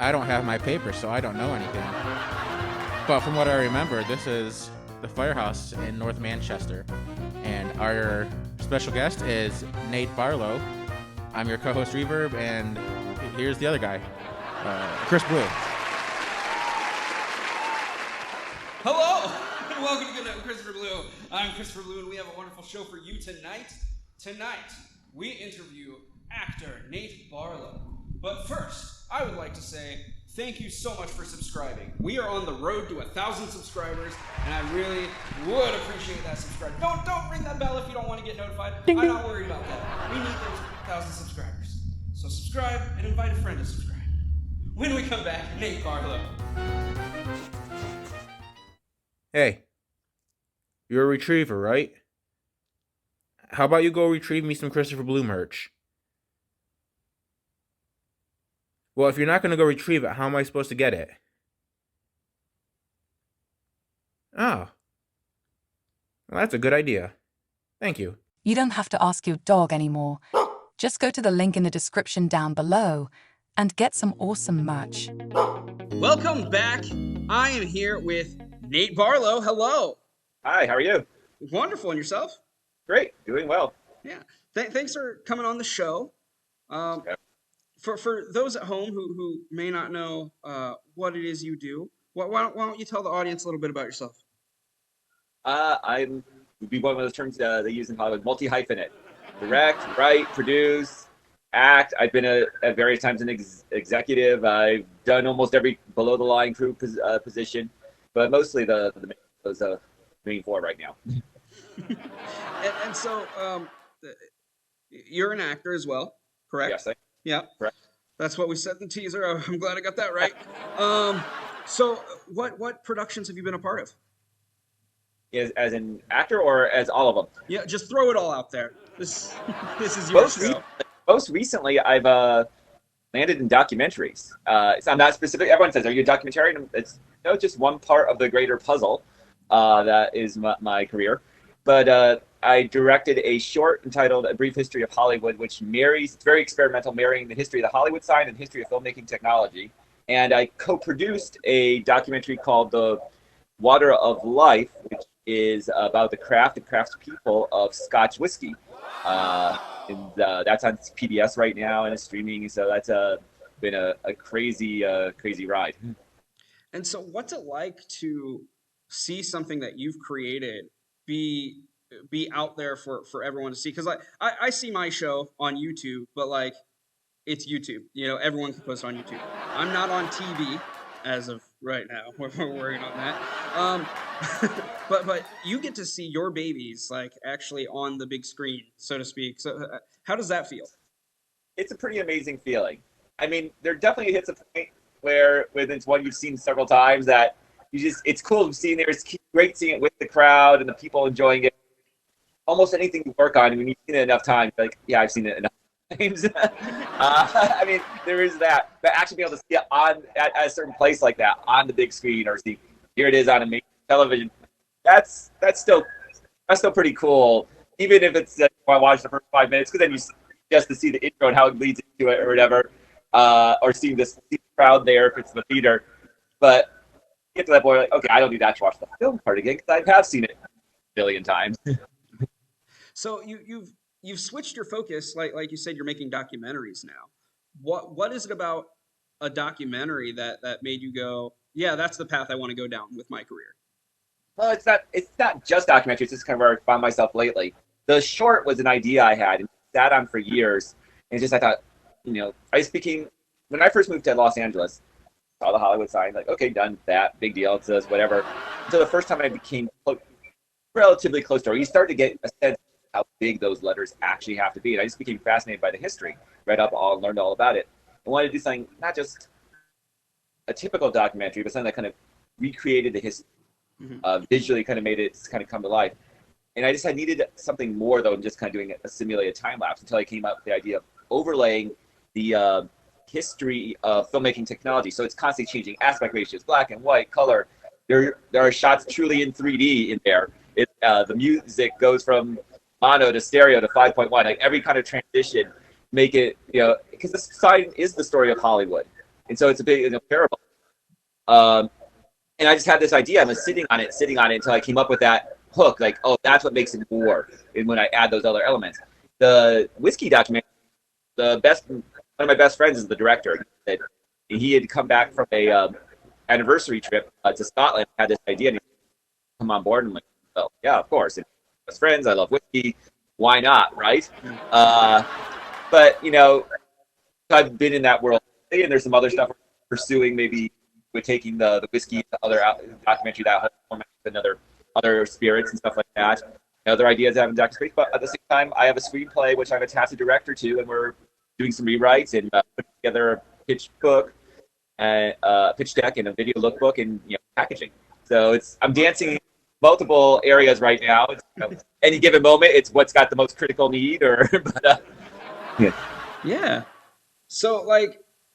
I don't have my paper, so I don't know anything. But from what I remember, this is the Firehouse in North Manchester. And our special guest is Nate Barlow. I'm your co-host Reverb, and here's the other guy, Chris Blue. Hello, and welcome to Good Night with Christopher Blue. I'm Christopher Blue, and we have a wonderful show for you tonight. Tonight, we interview actor Nate Barlow. But first, I would like to say thank you so much for subscribing. We are on the road to 1,000 subscribers, and I really would appreciate that subscribe. Don't ring that bell if you don't want to get notified. Ding, I'm ding. not worried about that. We need those 1,000 subscribers. So subscribe and invite a friend to subscribe. When we come back, Nate Barlow. Hey, you're a retriever, right? How about you go retrieve me some Christopher Blue merch? Well, if you're not going to go retrieve it, how am I supposed to get it? Oh. Well, that's a good idea. Thank you. You don't have to ask your dog anymore. Just go to the link in the description down below and get some awesome merch. Welcome back. I am here with Nate Barlow. Hello. Hi, how are you? Wonderful. And yourself? Great, doing well. Yeah. Thanks for coming on the show. Okay. For those at home who may not know what it is you do, why don't you tell the audience a little bit about yourself? I'm would be one of those terms they use in Hollywood, multi-hyphenate. Direct, write, produce, act. I've been at various times an executive. I've done almost every below-the-line crew position, but mostly the main four right now. and so you're an actor as well, correct? Yes, Yeah. correct. That's what we said in the teaser. I'm glad I got that right. So what productions have you been a part of? As an actor or as all of them? Yeah, just throw it all out there. This is your show. Most recently, I've landed in documentaries. So I'm not specific. Everyone says, "Are you a documentarian?" It's just one part of the greater puzzle. That is my career. But I directed a short entitled "A Brief History of Hollywood," which it's very experimental, marrying the history of the Hollywood sign and the history of filmmaking technology. And I co-produced a documentary called "The Water of Life," which is about the craft and craftspeople of Scotch whiskey. And that's on PBS right now and is streaming. So that's been a crazy ride. And so what's it like to see something that you've created be out there for everyone to see? Because I see my show on YouTube, but like it's YouTube. Everyone can post on YouTube. I'm not on TV as of right now. We're working on that. But you get to see your babies like actually on the big screen, so to speak. So how does that feel? It's a pretty amazing feeling. I mean, there definitely hits a point where when it's one you've seen several times that it's cool seeing there. It's great seeing it with the crowd and the people enjoying it. Almost anything you work on, when you've seen it enough times, like, yeah, I've seen it enough times. I mean, there is that. But actually being able to see it at a certain place like that on the big screen, or see here it is on a major television, that's still pretty cool. Even if it's I watch the first 5 minutes, because then just to see the intro and how it leads into it or whatever, or see the crowd there if it's the theater. But get to that point, like, okay, I don't need to actually watch the film part again because I have seen it a billion times. So you've switched your focus, like you said, you're making documentaries now. What is it about a documentary that made you go, yeah, that's the path I want to go down with my career? Well, it's not just documentaries. It's just kind of where I found myself lately. The short was an idea I had and sat on for years. And I thought, when I first moved to Los Angeles, saw the Hollywood sign, like, okay, done that, big deal, it says whatever. So the first time I became relatively close to it, you start to get a sense of how big those letters actually have to be. And I just became fascinated by the history, read up all, learned all about it. I wanted to do something, not just a typical documentary, but something that kind of recreated the history, visually kind of made it kind of come to life. And I needed something more, though, than just kind of doing a simulated time lapse, until I came up with the idea of overlaying the history of filmmaking technology. So it's constantly changing aspect ratios, black and white, color. There are shots truly in 3D in there. The music goes from mono to stereo to 5.1. Like every kind of transition, make it, because the sign is the story of Hollywood. and so it's a big parable. And I just had this idea. I was sitting on it until I came up with that hook. Like, oh, that's what makes it more. And when I add those other elements, the whiskey documentary, one of my best friends is the director. He had come back from a anniversary trip to Scotland. Had this idea, and he said, come on board. And I'm like, well, yeah, of course. And best friends. I love whiskey. Why not, right? But I've been in that world, and there's some other stuff we're pursuing. Maybe with taking the whiskey, the other documentary that format, other spirits and stuff like that. Other ideas I haven't documented, but at the same time, I have a screenplay which I've attached a director to, and we're doing some rewrites and putting together a pitch book, and pitch deck, and a video lookbook, and packaging. So I'm dancing multiple areas right now. It's, any given moment, it's what's got the most critical need, Yeah. So,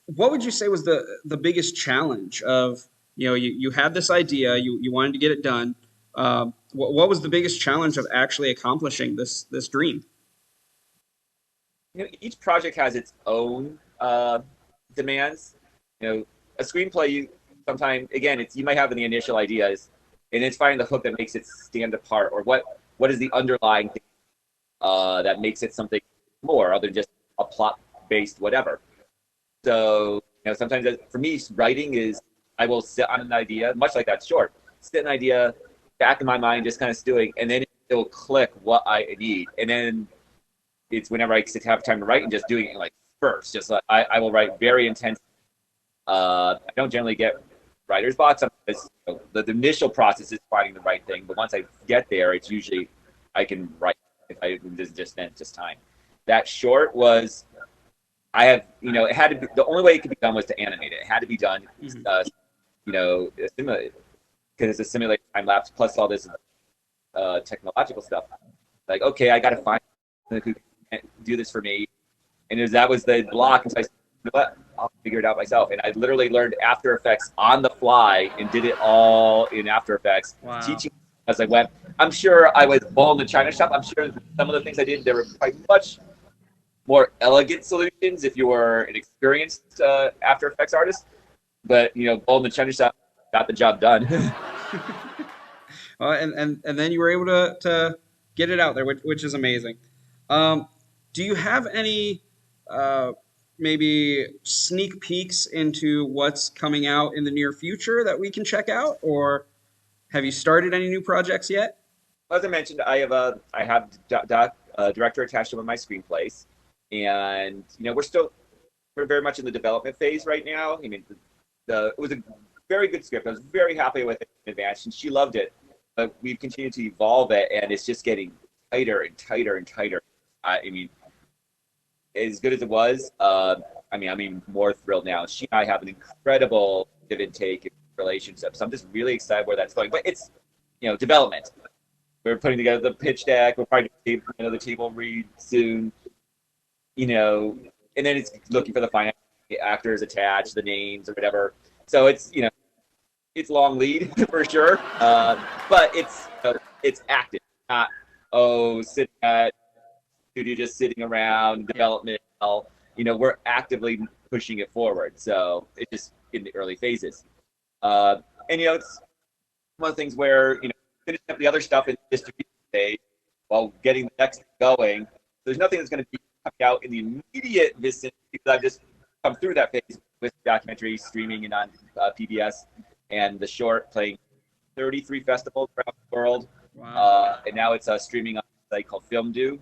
what would you say was the biggest challenge of, you had this idea, you wanted to get it done. What was the biggest challenge of actually accomplishing this dream? Each project has its own demands. A screenplay, sometimes, again, you might have the initial ideas, and it's finding the hook that makes it stand apart, or what is the underlying thing that makes it something more other than just a plot-based whatever. So, sometimes for me, writing is, I will sit on an idea, much like that short, sit an idea back in my mind, just kind of stewing, and then it will click what I need. And then it's whenever I have time to write and just doing it first. Just like I will write very intense. I don't generally get writer's block. Sometimes the initial process is finding the right thing, but once I get there, it's usually I can write. If I just time. That short was. I have, it had to be, the only way it could be done was to animate it. It had to be done, because it's a simulated time lapse plus all this technological stuff. Like, okay, I got to find someone who can do this for me. And that was the block. And so I said, you know what? I'll figure it out myself. And I literally learned After Effects on the fly and did it all in After Effects, teaching as I went. I'm sure I was bull in the China shop. I'm sure some of the things I did, there were quite much more elegant solutions if you were an experienced After Effects artist, but bull in the China shop got the job done. And then you were able to get it out there, which is amazing. Do you have any maybe sneak peeks into what's coming out in the near future that we can check out, or have you started any new projects yet? As I mentioned, I have director attached to one of my screenplays. And we're very much in the development phase right now. I mean, it was a very good script. I was very happy with it in advance, and she loved it. But we've continued to evolve it, and it's just getting tighter and tighter and tighter. I mean, as good as it was, I'm even more thrilled now. She and I have an incredible give and take relationship. So I'm just really excited where that's going. But it's development. We're putting together the pitch deck. We're probably doing the table read soon. And then it's looking for the finance actors attached, the names or whatever. So it's long lead for sure, but it's active, not sitting at studio just sitting around development. We're actively pushing it forward. So it's just in the early phases, and it's one of the things where finishing up the other stuff in the distribution stage while getting the next going. There's nothing that's going to be coming out in the immediate vicinity because I've just come through that phase with documentaries, streaming, and on PBS, and the short playing 33 festivals around the world. Wow. And now it's streaming on a site called FilmDo.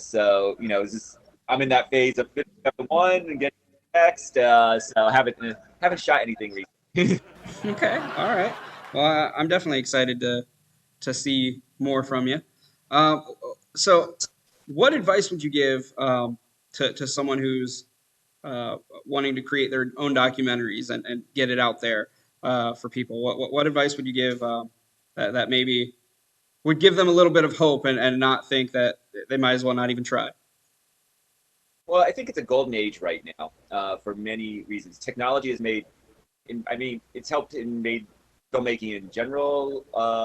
So it's just, I'm in that phase of finishing up the one and getting the next. So I haven't shot anything recently. Okay, all right. Well, I'm definitely excited to see more from you. So, what advice would you give to someone who's wanting to create their own documentaries and get it out there for people? What advice would you give that maybe would give them a little bit of hope and not think that they might as well not even try? Well, I think it's a golden age right now for many reasons. Technology has made, it's helped and made filmmaking in general,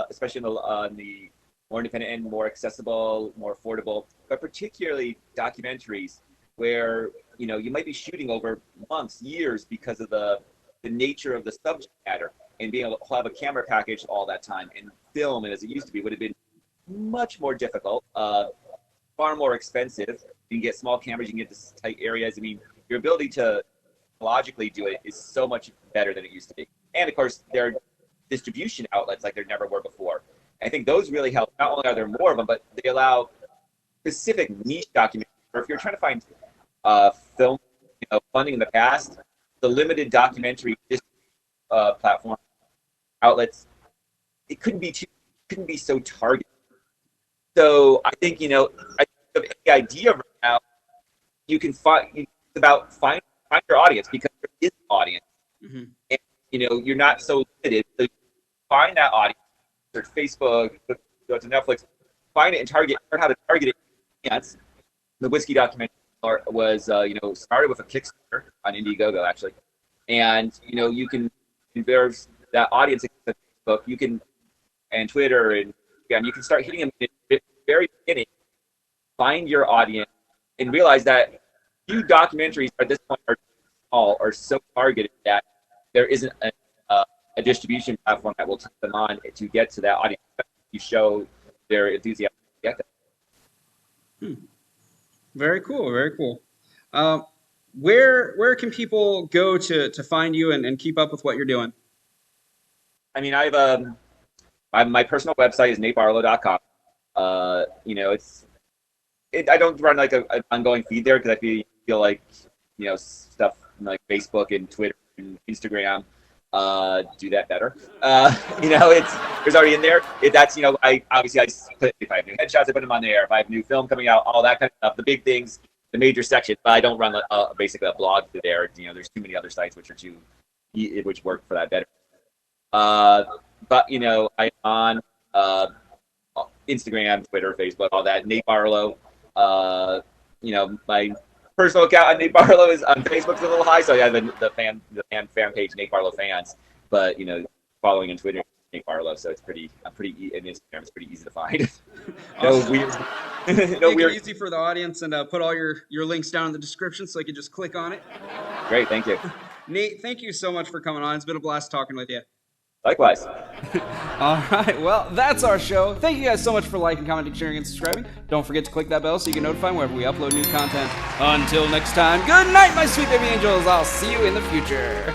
especially on the more independent end, more accessible, more affordable, but particularly documentaries where you might be shooting over months, years because of the nature of the subject matter, and being able to have a camera package all that time and film it as it used to be would have been much more difficult, far more expensive. You can get small cameras, you can get to tight areas. I mean, your ability to logically do it is so much better than it used to be. And of course, there are distribution outlets like there never were before. I think those really help. Not only are there more of them, but they allow specific niche documentaries. Or if you're trying to find film funding in the past, the limited documentary platform outlets, it couldn't be so targeted. So I think I think the idea right now, you can find find your audience, because there is an audience, and you're not so limited. So find that audience, search Facebook, go to Netflix, find it and learn how to target it. The whiskey documentary was started with a Kickstarter on Indiegogo actually, and you can convert that audience to Facebook, and Twitter, and you can start hitting them at the very beginning. Find your audience and realize that few documentaries at this point are small or so targeted that there isn't a distribution platform that will take them on to get to that audience. You show their enthusiasm to get there. Very cool. Very cool. Where can people go to find you and keep up with what you're doing? I mean, my personal website is natebarlow.com. I don't run like an ongoing feed there because I feel like stuff like Facebook and Twitter and Instagram do that better. There's already in there. I put, if I have new headshots, I put them on there. If I have new film coming out, all that kind of stuff, the big things, the major section. But I don't run basically a blog there. There's too many other sites which work for that better. But I'm on Instagram, Twitter, Facebook, all that. Nate Barlow. My personal account on Nate Barlow is on Facebook's a little high, so I have the fan page, Nate Barlow Fans. But following on Twitter, Nate Barlow, so it's pretty. And Instagram is pretty easy to find. Awesome. Weird. Make it easy for the audience, and put all your links down in the description so you can just click on it. Great, thank you. Nate, thank you so much for coming on. It's been a blast talking with you. Likewise. All right, well, that's our show. Thank you guys so much for liking, commenting, sharing, and subscribing. Don't forget to click that bell so you get notified whenever we upload new content. Until next time, good night, my sweet baby angels. I'll see you in the future.